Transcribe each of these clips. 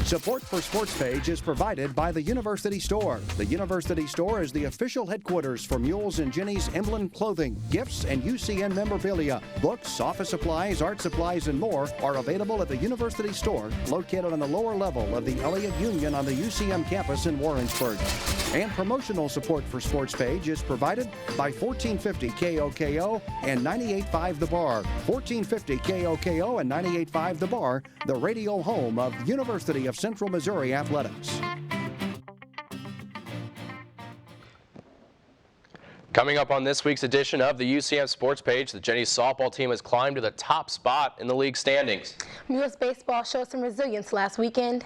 Support for Sports Page is provided by the University Store. The University Store is the official headquarters for Mules and Jennies emblem clothing, gifts, and UCM memorabilia. Books, office supplies, art supplies, and more are available at the University Store, located on the lower level of the Elliott Union on the UCM campus in Warrensburg. And promotional support for Sports Page is provided by 1450 KOKO and 98.5 The Bar. 1450 KOKO and 98.5 The Bar, the radio home of University of Central Missouri Athletics. Coming up on this week's edition of the UCM Sports Page, the Jennies softball team has climbed to the top spot in the league standings. Mules baseball showed some resilience last weekend.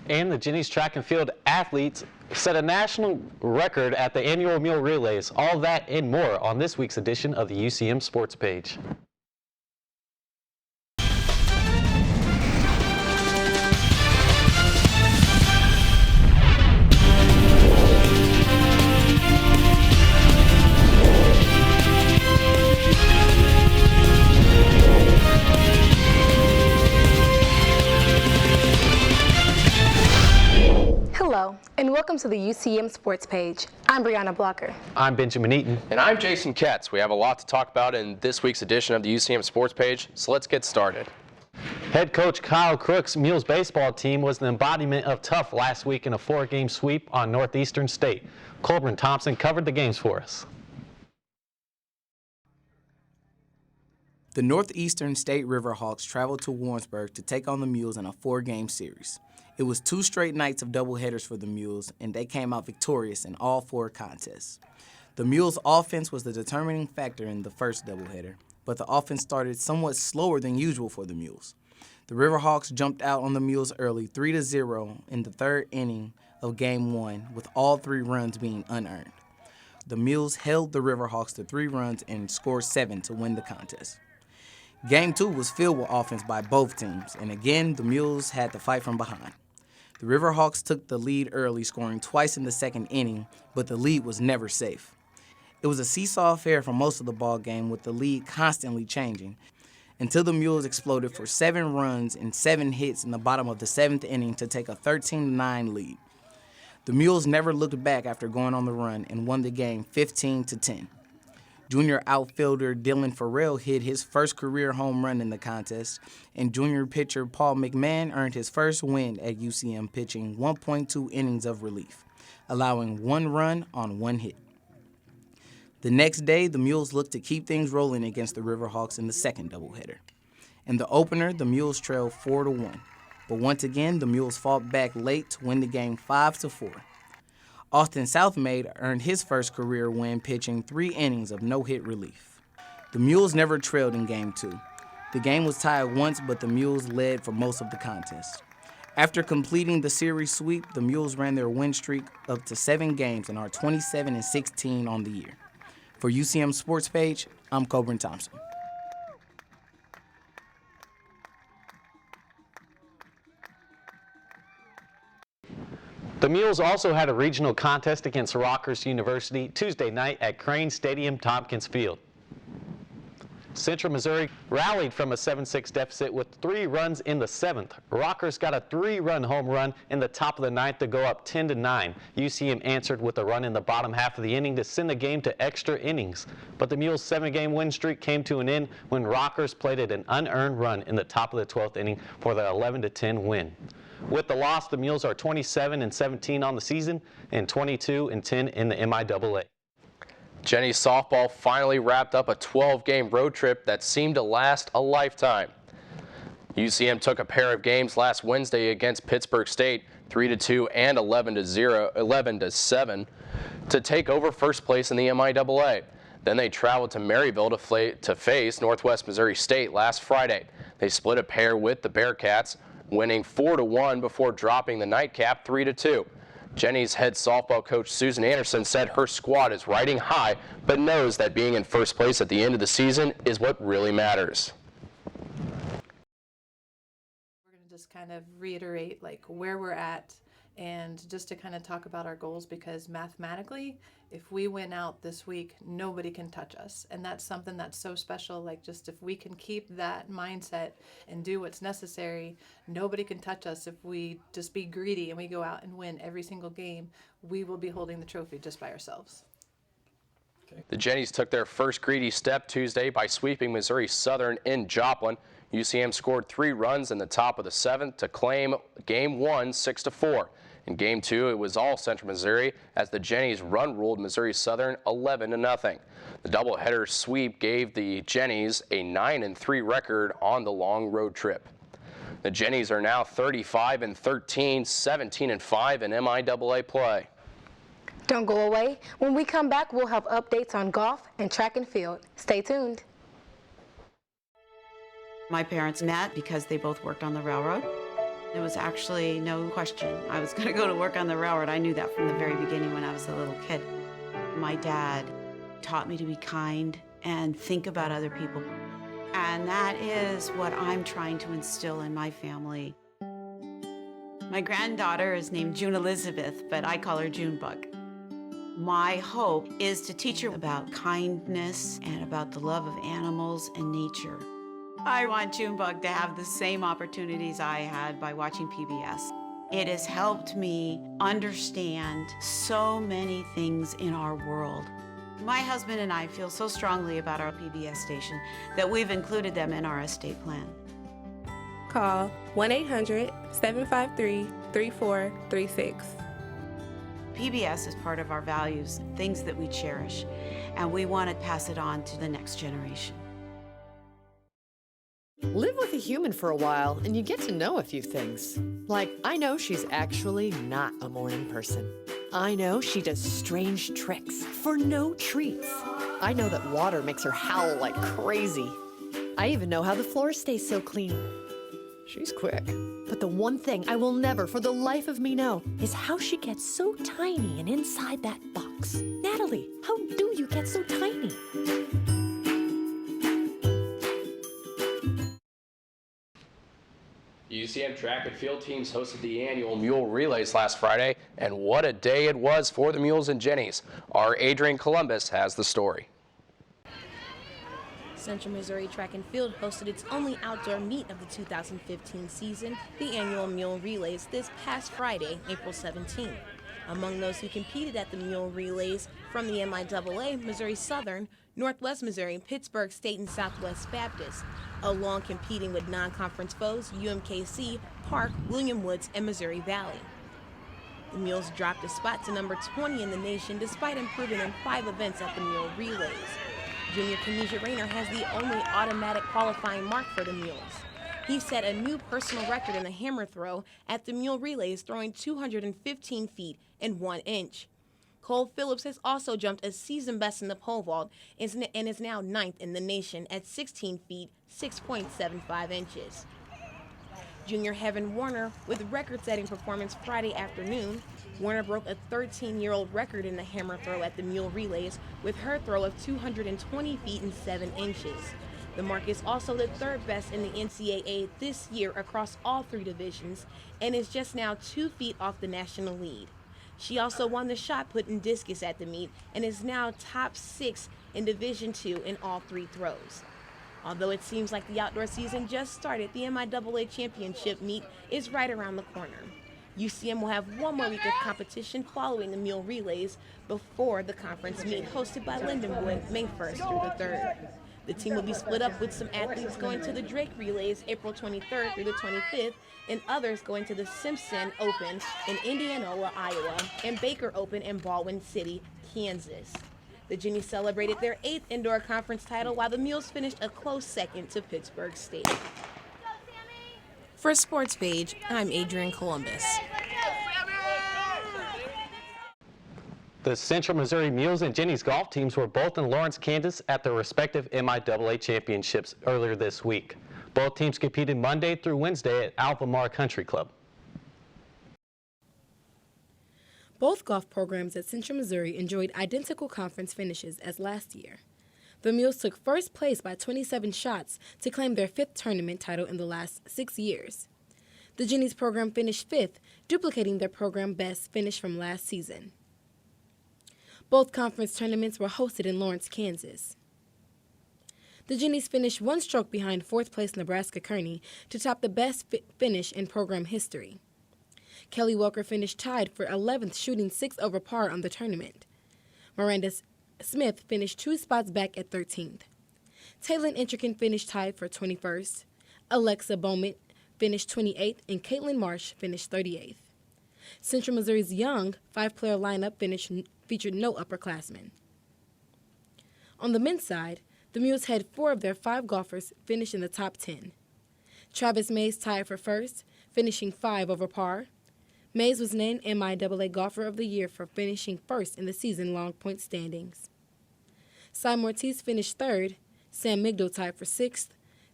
And the Jennies track and field athletes set a national record at the annual Mule Relays. All that and more on this week's edition of the UCM Sports Page. Hello, and welcome to the UCM Sports Page. I'm Brianna Blocker. I'm Benjamin Eaton. And I'm Jason Ketz. We have a lot to talk about in this week's edition of the UCM Sports Page, so let's get started. Head coach Kyle Crook's Mules baseball team was the embodiment of tough last week in a 4-game sweep on Northeastern State. Colburn Thompson covered the games for us. The Northeastern State Riverhawks traveled to Warrensburg to take on the Mules in a 4-game series. It was 2 straight nights of doubleheaders for the Mules, and they came out victorious in all 4 contests. The Mules' offense was the determining factor in the first doubleheader, but the offense started somewhat slower than usual for the Mules. The Riverhawks jumped out on the Mules early 3-0 in the 3rd inning of Game 1, with all 3 runs being unearned. The Mules held the Riverhawks to 3 runs and scored 7 to win the contest. Game 2 was filled with offense by both teams, and again, the Mules had to fight from behind. The Riverhawks took the lead early, scoring twice in the 2nd inning, but the lead was never safe. It was a seesaw affair for most of the ball game, with the lead constantly changing, until the Mules exploded for 7 runs and 7 hits in the bottom of the 7th inning to take a 13-9 lead. The Mules never looked back after going on the run and won the game 15-10. Junior outfielder Dylan Farrell hit his first career home run in the contest, and junior pitcher Paul McMahon earned his first win at UCM pitching 1.2 innings of relief, allowing 1 run on 1 hit. The next day, the Mules looked to keep things rolling against the Riverhawks in the 2nd doubleheader. In the opener, the Mules trailed 4-1, but once again, the Mules fought back late to win the game 5-4. Austin Southmaid earned his first career win pitching 3 innings of no-hit relief. The Mules never trailed in Game 2. The game was tied once, but the Mules led for most of the contest. After completing the series sweep, the Mules ran their win streak up to 7 games and are 27-16 on the year. For UCM Sports Page, I'm Colburn Thompson. The Mules also had a regional contest against Rockhurst University Tuesday night at Crane Stadium, Tompkins Field. Central Missouri rallied from a 7-6 deficit with 3 runs in the 7th. Rockhurst got a 3-run home run in the top of the 9th to go up 10-9. UCM answered with a run in the bottom half of the inning to send the game to extra innings. But the Mules' 7-game win streak came to an end when Rockhurst plated an unearned run in the top of the 12th inning for the 11-10 win. With the loss, the Mules are 27-17 on the season and 22-10 in the MIAA. Jennies softball finally wrapped up a 12-game road trip that seemed to last a lifetime. UCM took a pair of games last Wednesday against Pittsburgh State, 3-2 and 11-7, to take over first place in the MIAA. Then they traveled to Maryville to face Northwest Missouri State last Friday. They split a pair with the Bearcats, winning 4-1 before dropping the nightcap 3-2. Jennies head softball coach Susan Anderson said her squad is riding high, but knows that being in first place at the end of the season is what really matters. We're going to just kind of reiterate like where we're at and just to kind of talk about our goals, because mathematically, if we win out this week, nobody can touch us. And that's something that's so special. Like, just if we can keep that mindset and do what's necessary, nobody can touch us. If we just be greedy and we go out and win every single game, we will be holding the trophy just by ourselves. The Jennies took their first greedy step Tuesday by sweeping Missouri Southern in Joplin. UCM scored 3 runs in the top of the 7th to claim Game 1 6-4. In Game 2, it was all Central Missouri as the Jennies run-ruled Missouri Southern 11-0. The doubleheader sweep gave the Jennies a 9-3 record on the long road trip. The Jennies are now 35-13, 17-5 in MIAA play. Don't go away. When we come back, we'll have updates on golf and track and field. Stay tuned. My parents met because they both worked on the railroad. There was actually no question I was going to go to work on the railroad. I knew that from the very beginning when I was a little kid. My dad taught me to be kind and think about other people. And that is what I'm trying to instill in my family. My granddaughter is named June Elizabeth, but I call her Junebug. My hope is to teach her about kindness and about the love of animals and nature. I want Junebug to have the same opportunities I had by watching PBS. It has helped me understand so many things in our world. My husband and I feel so strongly about our PBS station that we've included them in our estate plan. Call 1-800-753-3436. PBS is part of our values, things that we cherish, and we want to pass it on to the next generation. Live with a human for a while and you get to know a few things. Like, I know she's actually not a morning person. I know she does strange tricks for no treats. I know that water makes her howl like crazy. I even know how the floor stays so clean. She's quick. But the one thing I will never for the life of me know is how she gets so tiny and inside that box. Natalie, how do you get so tiny? UCM track and field teams hosted the annual Mule Relays last Friday, and what a day it was for the Mules and Jennies. Our Adrian Columbus has the story. Central Missouri Track and Field hosted its only outdoor meet of the 2015 season, the annual Mule Relays, this past Friday, April 17. Among those who competed at the Mule Relays from the MIAA, Missouri Southern, Northwest Missouri, Pittsburgh State, and Southwest Baptist, along competing with non-conference foes UMKC, Park, William Woods, and Missouri Valley. The Mules dropped a spot to number 20 in the nation despite improving in 5 events at the Mule Relays. Junior Kamisha Rayner has the only automatic qualifying mark for the Mules. He set a new personal record in the hammer throw at the Mule Relays, throwing 215 feet and 1 inch. Cole Phillips has also jumped a season best in the pole vault and is now 9th in the nation at 16 feet, 6.75 inches. Junior Heaven Warner with record-setting performance Friday afternoon. Warner broke a 13-year-old record in the hammer throw at the Mule Relays with her throw of 220 feet and 7 inches. The mark is also the 3rd best in the NCAA this year across all 3 divisions and is just now 2 feet off the national lead. She also won the shot put in discus at the meet and is now top 6 in Division II in all 3 throws. Although it seems like the outdoor season just started, the MIAA championship meet is right around the corner. UCM will have one more week of competition following the Mule Relays before the conference meet hosted by Lindenwood May 1st through the 3rd. The team will be split up with some athletes going to the Drake Relays April 23rd through the 25th and others going to the Simpson Open in Indianola, Iowa, and Baker Open in Baldwin City, Kansas. The Jennies celebrated their 8th indoor conference title while the Mules finished a close second to Pittsburgh State. For Sports Page, I'm Adrian Columbus. The Central Missouri Mules and Jennies golf teams were both in Lawrence, Kansas at their respective MIAA championships earlier this week. Both teams competed Monday through Wednesday at Albemarle Country Club. Both golf programs at Central Missouri enjoyed identical conference finishes as last year. The Mules took first place by 27 shots to claim their 5th tournament title in the last 6 years. The Jennies program finished 5th, duplicating their program best finish from last season. Both conference tournaments were hosted in Lawrence, Kansas. The Jennies finished 1 stroke behind 4th place Nebraska Kearney to top the best finish in program history. Kelly Welker finished tied for 11th, shooting 6 over par on the tournament. Miranda Smith finished 2 spots back at 13th. Taylin Intrican finished tied for 21st. Alexa Bowman finished 28th, and Caitlin Marsh finished 38th. Central Missouri's young 5-player lineup featured no upperclassmen. On the men's side, the Mules had 4 of their 5 golfers finish in the top 10. Travis Mays tied for first, finishing 5 over par. Mays was named MIAA Golfer of the Year for finishing first in the season-long point standings. Cy Mortiz finished 3rd, Sam Migdal tied for 6th,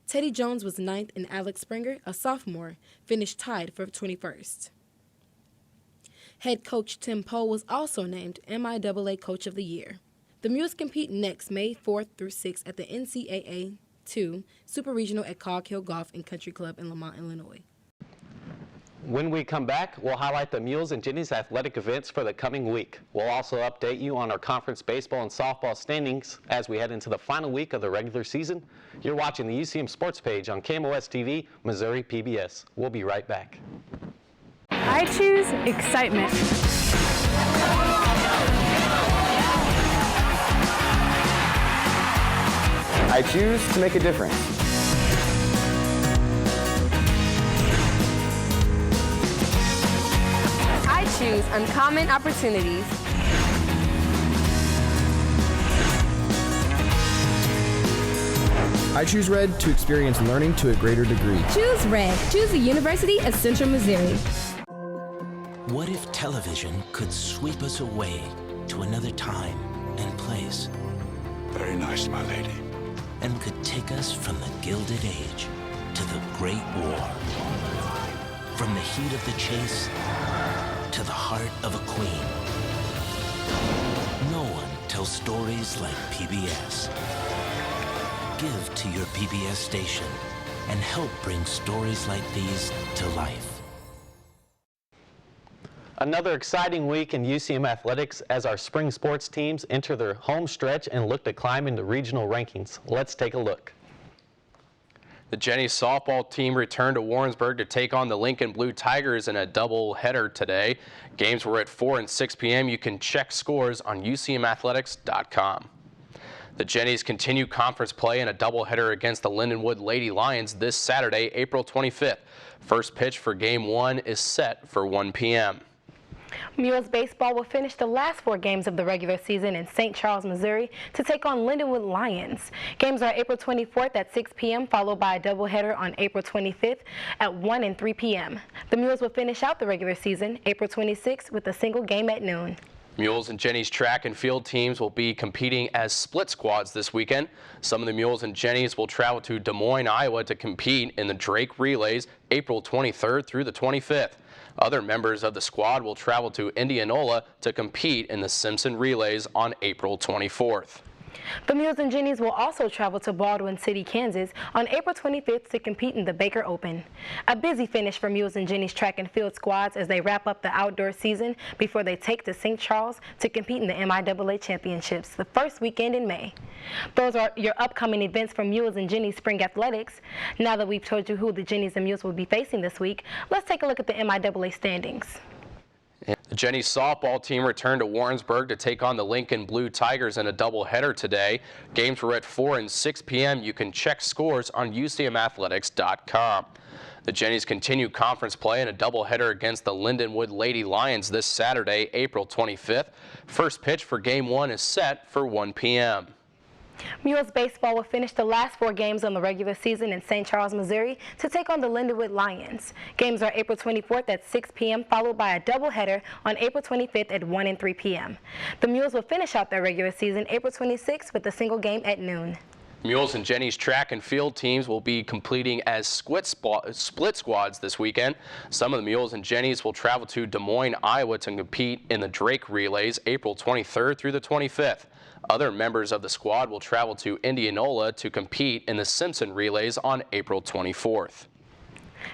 Teddy Jones was 9th, and Alex Springer, a sophomore, finished tied for 21st. Head coach Tim Poe was also named MIAA Coach of the Year. The Mules compete next May 4th through 6th at the NCAA 2 Super Regional at Cog Hill Golf and Country Club in Lamont, Illinois. When we come back, we'll highlight the Mules and Jennies athletic events for the coming week. We'll also update you on our conference baseball and softball standings as we head into the final week of the regular season. You're watching the UCM Sports Page on KMOS TV, Missouri PBS. We'll be right back. I choose excitement. I choose to make a difference. I choose uncommon opportunities. I choose Red to experience learning to a greater degree. Choose Red. Choose the University of Central Missouri. What if television could sweep us away to another time and place? Very nice, my lady. And could take us from the Gilded Age to the Great War. From the heat of the chase to the heart of a queen. No one tells stories like PBS. Give to your PBS station and help bring stories like these to life. Another exciting week in UCM athletics as our spring sports teams enter their home stretch and look to climb into regional rankings. Let's take a look. The Jennies softball team returned to Warrensburg to take on the Lincoln Blue Tigers in a doubleheader today. Games were at 4 and 6 p.m. You can check scores on UCMathletics.com. The Jennies continue conference play in a doubleheader against the Lindenwood Lady Lions this Saturday, April 25th. First pitch for Game 1 is set for 1 p.m. Mules baseball will finish the last 4 games of the regular season in St. Charles, Missouri to take on Lindenwood Lions. Games are April 24th at 6 p.m. followed by a doubleheader on April 25th at 1 and 3 p.m. The Mules will finish out the regular season April 26th with a single game at noon. Mules and Jennies track and field teams will be competing as split squads this weekend. Some of the Mules and Jennies will travel to Des Moines, Iowa to compete in the Drake Relays April 23rd through the 25th. Other members of the squad will travel to Indianola to compete in the Simpson Relays on April 24th. The Mules and Jennies will also travel to Baldwin City, Kansas on April 25th to compete in the Baker Open. A busy finish for Mules and Jennies track and field squads as they wrap up the outdoor season before they take to St. Charles to compete in the MIAA Championships the first weekend in May. Those are your upcoming events for Mules and Jennies spring athletics. Now that we've told you who the Jennies and Mules will be facing this week, let's take a look at the MIAA standings. The Jennies softball team returned to Warrensburg to take on the Lincoln Blue Tigers in a doubleheader today. Games were at 4 and 6 p.m. You can check scores on UCMathletics.com. The Jennies continue conference play in a doubleheader against the Lindenwood Lady Lions this Saturday, April 25th. First pitch for Game 1 is set for 1 p.m. Mules baseball will finish the last 4 games on the regular season in St. Charles, Missouri to take on the Lindenwood Lions. Games are April 24th at 6 p.m. followed by a doubleheader on April 25th at 1 and 3 p.m. The Mules will finish out their regular season April 26th with a single game at noon. Mules and Jennies track and field teams will be completing as split squads this weekend. Some of the Mules and Jennies will travel to Des Moines, Iowa to compete in the Drake Relays April 23rd through the 25th. Other members of the squad will travel to Indianola to compete in the Simpson Relays on April 24th.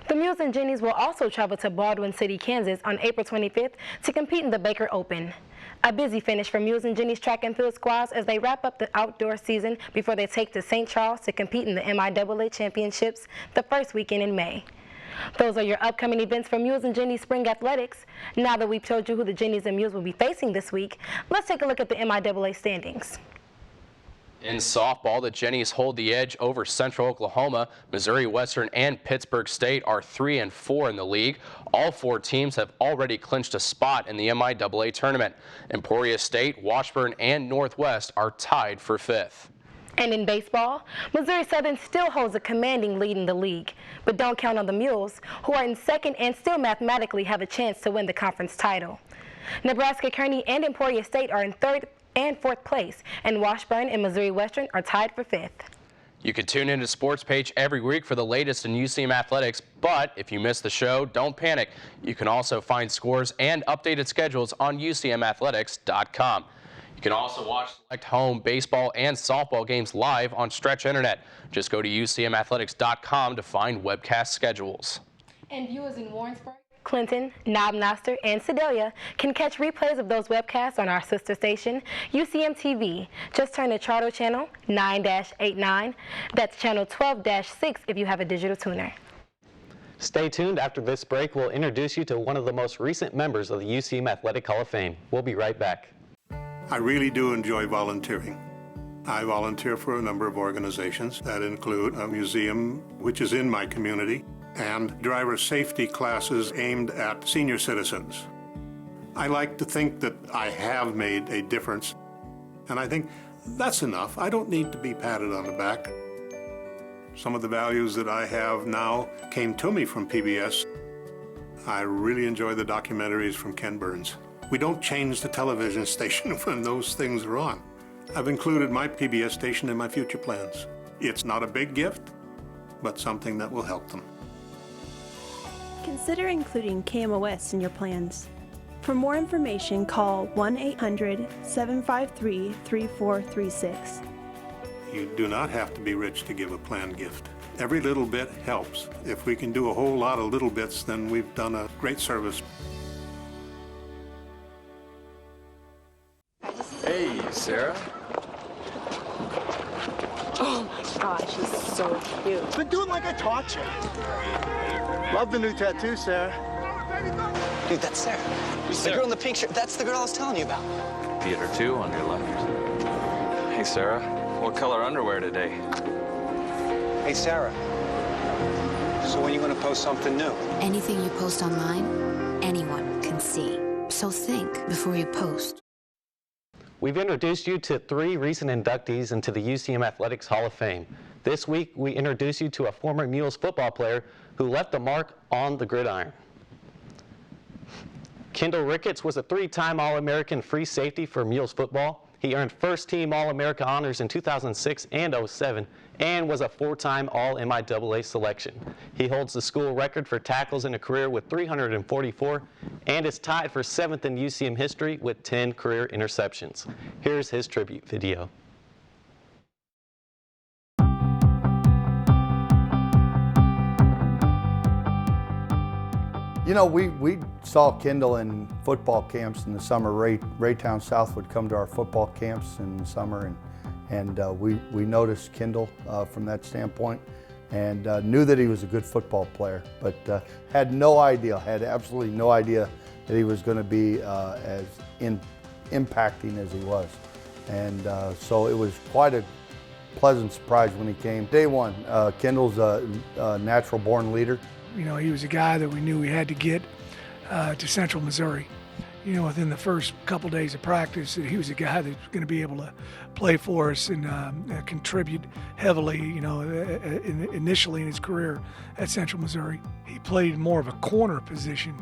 The Mules and Jennies will also travel to Baldwin City, Kansas on April 25th to compete in the Baker Open. A busy finish for Mules and Jennies track and field squads as they wrap up the outdoor season before they take to St. Charles to compete in the MIAA Championships the first weekend in May. Those are your upcoming events for Mules and Jennies Spring Athletics. Now that we've told you who the Jennies and Mules will be facing this week, let's take a look at the MIAA standings. In softball, the Jennies hold the edge over Central Oklahoma. Missouri Western and Pittsburgh State are 3-4 in the league. All 4 teams have already clinched a spot in the MIAA tournament. Emporia State, Washburn, and Northwest are tied for 5th. And in baseball, Missouri Southern still holds a commanding lead in the league. But don't count on the Mules, who are in second and still mathematically have a chance to win the conference title. Nebraska Kearney and Emporia State are in 3rd and 4th place, and Washburn and Missouri Western are tied for 5th. You can tune into Sports Page every week for the latest in UCM athletics, but if you miss the show, don't panic. You can also find scores and updated schedules on UCMathletics.com. You can also watch select home baseball and softball games live on Stretch Internet. Just go to UCMathletics.com to find webcast schedules. And viewers in Warrensburg, Clinton, Knob Noster, and Sedalia can catch replays of those webcasts on our sister station, UCM TV. Just turn the Charter channel 9-89. That's channel 12-6 if you have a digital tuner. Stay tuned. After this break, we'll introduce you to one of the most recent members of the UCM Athletic Hall of Fame. We'll be right back. I really do enjoy volunteering. I volunteer for a number of organizations that include a museum, which is in my community, and driver safety classes aimed at senior citizens. I like to think that I have made a difference, and I think that's enough. I don't need to be patted on the back. Some of the values that I have now came to me from PBS. I really enjoy the documentaries from Ken Burns. We don't change the television station when those things are on. I've included my PBS station in my future plans. It's not a big gift, but something that will help them. Consider including KMOS in your plans. For more information, call 1-800-753-3436. You do not have to be rich to give a planned gift. Every little bit helps. If we can do a whole lot of little bits, then we've done a great service. Hey, Sarah. Oh my gosh, he's so cute. Been doing like I taught you. Love the new tattoo, Sarah. Dude, that's Sarah. The girl in the pink shirt. That's the girl I was telling you about. Theater 2 on your left. Hey, Sarah. What color underwear today? Hey, Sarah. So when are you going to post something new? Anything you post online, anyone can see. So think before you post. We've introduced you to 3 recent inductees into the UCM Athletics Hall of Fame. This week, we introduce you to a former Mules football player who left a mark on the gridiron. Kendall Ricketts was a 3-time All-American free safety for Mules football. He earned first-team All-America honors in 2006 and 07 and was a 4-time All-MIAA selection. He holds the school record for tackles in a career with 344 and is tied for 7th in UCM history with 10 career interceptions. Here's his tribute video. You know, we saw Kendall in football camps in the summer. Raytown South would come to our football camps in the summer, and we noticed Kendall from that standpoint, and knew that he was a good football player, but had absolutely no idea that he was going to be as impacting as he was. And so it was quite a pleasant surprise when he came. Day one, Kendall's a natural-born leader. You know, he was a guy that we knew we had to get to Central Missouri. You know, within the first couple days of practice, he was a guy that was going to be able to play for us and contribute heavily, you know, initially in his career at Central Missouri. He played more of a corner position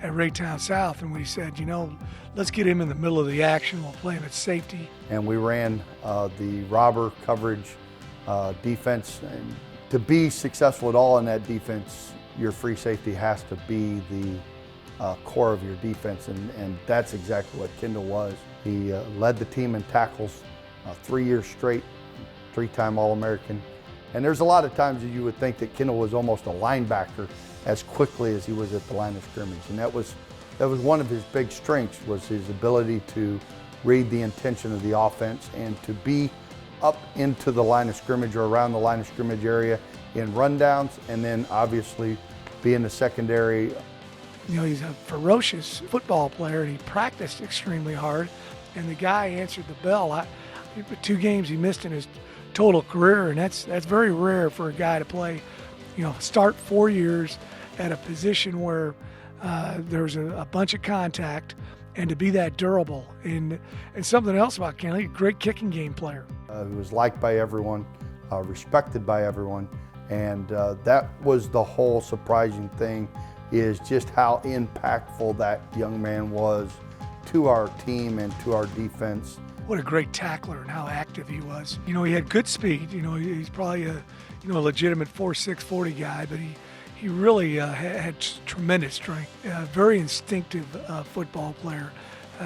at Raytown South, and we said, you know, let's get him in the middle of the action. We'll play him at safety. And we ran the robber coverage defense. And to be successful at all in that defense, your free safety has to be the core of your defense, and that's exactly what Kendall was. He led the team in tackles 3 years straight, 3-time All-American, And there's a lot of times that you would think that Kendall was almost a linebacker as quickly as he was at the line of scrimmage. And that was one of his big strengths, was his ability to read the intention of the offense and to be up into the line of scrimmage or around the line of scrimmage area in rundowns, and then obviously be in the secondary. You know, he's a ferocious football player, and he practiced extremely hard, and the guy answered the bell. 2 games he missed in his total career, and that's very rare for a guy to play, you know, start 4 years at a position where there's a bunch of contact, and to be that durable. And something else about Kendall, he's a great kicking game player. He was liked by everyone, respected by everyone, and that was the whole surprising thing, is just how impactful that young man was to our team and to our defense. What a great tackler and how active he was. You know, he had good speed. You know, he's probably a legitimate 4.6 40 guy, but he really had tremendous strength. Very instinctive football player.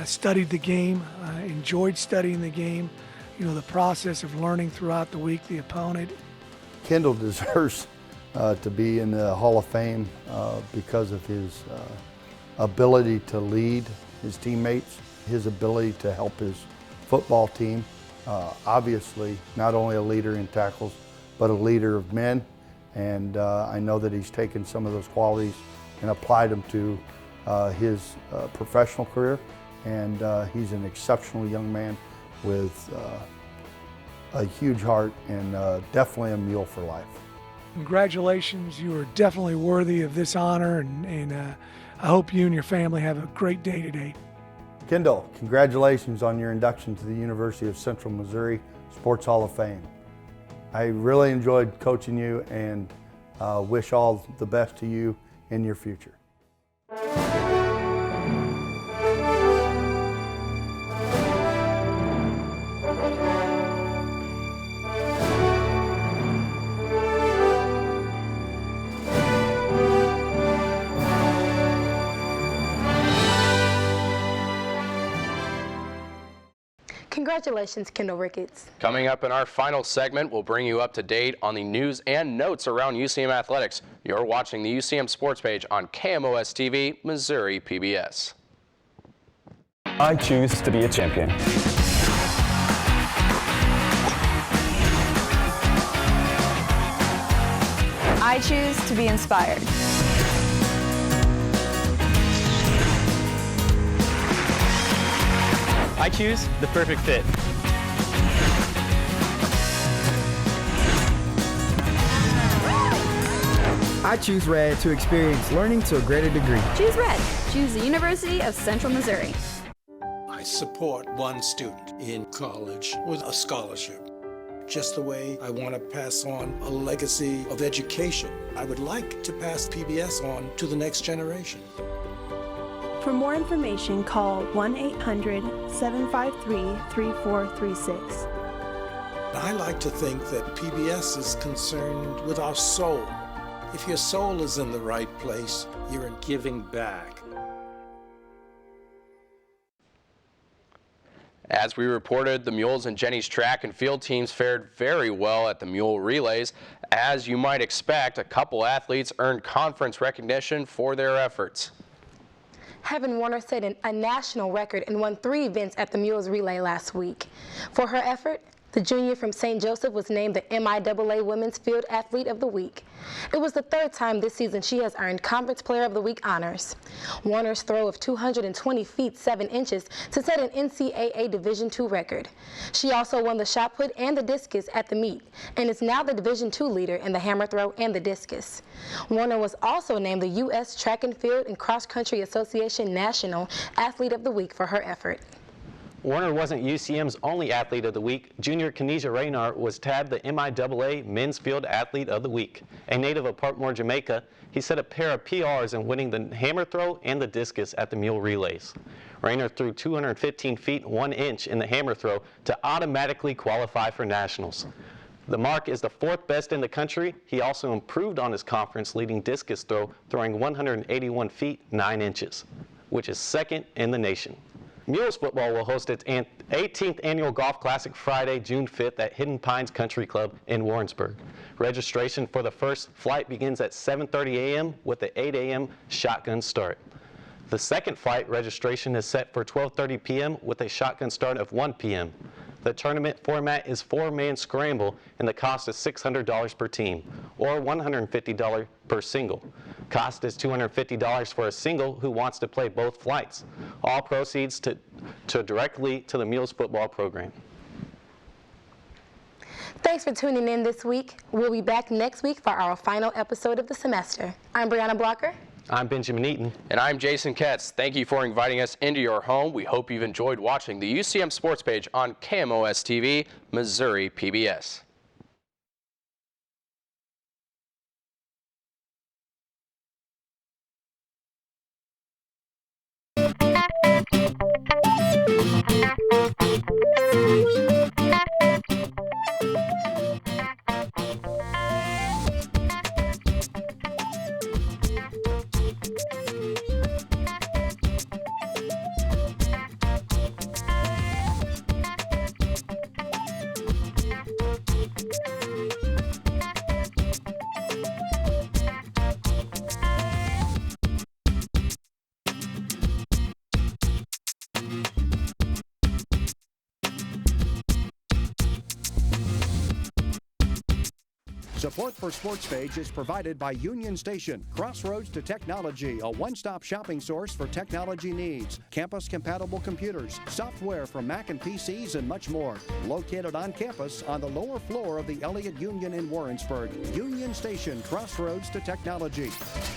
Studied the game, enjoyed studying the game. You know, the process of learning throughout the week the opponent. Kendall deserves to be in the Hall of Fame because of his ability to lead his teammates, his ability to help his football team. Obviously, not only a leader in tackles, but a leader of men. And I know that he's taken some of those qualities and applied them to his professional career. And he's an exceptional young man with a huge heart and definitely a mule for life. Congratulations, you are definitely worthy of this honor, and I hope you and your family have a great day today. Kendall, congratulations on your induction to the University of Central Missouri Sports Hall of Fame. I really enjoyed coaching you, and wish all the best to you in your future. Congratulations, Kendall Ricketts. Coming up in our final segment, we'll bring you up to date on the news and notes around UCM athletics. You're watching the UCM Sports Page on KMOS TV, Missouri PBS. I choose to be a champion. I choose to be inspired. I choose the perfect fit. I choose Red to experience learning to a greater degree. Choose Red. Choose the University of Central Missouri. I support one student in college with a scholarship. Just the way I want to pass on a legacy of education. I would like to pass PBS on to the next generation. For more information, call 1-800-753-3436. I like to think that PBS is concerned with our soul. If your soul is in the right place, you're in giving back. As we reported, the Mules and Jennies track and field teams fared very well at the Mule Relays. As you might expect, a couple athletes earned conference recognition for their efforts. Heaven Warner set a national record and won 3 events at the Mules Relay last week. For her effort, the junior from St. Joseph was named the MIAA Women's Field Athlete of the Week. It was the 3rd time this season she has earned Conference Player of the Week honors. Warner's throw of 220 feet 7 inches to set an NCAA Division II record. She also won the shot put and the discus at the meet and is now the Division II leader in the hammer throw and the discus. Warner was also named the U.S. Track and Field and Cross Country Association National Athlete of the Week for her effort. Warner wasn't UCM's only Athlete of the Week. Junior Kenesha Raynard was tabbed the MIAA Men's Field Athlete of the Week. A native of Parkmore, Jamaica, he set a pair of PRs in winning the hammer throw and the discus at the Mule Relays. Raynard threw 215 feet 1 inch in the hammer throw to automatically qualify for nationals. The mark is the 4th best in the country. He also improved on his conference-leading discus throw, throwing 181 feet 9 inches, which is 2nd in the nation. Mules football will host its 18th annual Golf Classic Friday, June 5th at Hidden Pines Country Club in Warrensburg. Registration for the first flight begins at 7:30 a.m. with the 8 a.m. shotgun start. The second flight registration is set for 12:30 p.m. with a shotgun start of 1 p.m. The tournament format is 4-man scramble, and the cost is $600 per team, or $150 per single. Cost is $250 for a single who wants to play both flights. All proceeds to directly to the Mules football program. Thanks for tuning in this week. We'll be back next week for our final episode of the semester. I'm Brianna Blocker. I'm Benjamin Eaton. And I'm Jason Ketz. Thank you for inviting us into your home. We hope you've enjoyed watching the UCM Sports Page on KMOS TV, Missouri PBS. Support for Sports Page is provided by Union Station, Crossroads to Technology, a one-stop shopping source for technology needs, campus-compatible computers, software for Mac and PCs, and much more. Located on campus on the lower floor of the Elliott Union in Warrensburg. Union Station, Crossroads to Technology.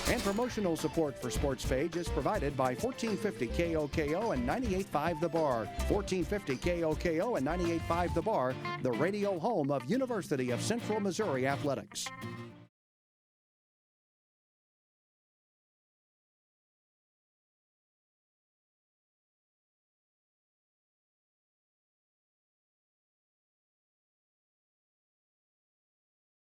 And promotional support for Sports Page is provided by 1450 KOKO and 98.5 The Bar. 1450 KOKO and 98.5 The Bar, the radio home of University of Central Missouri Athletics.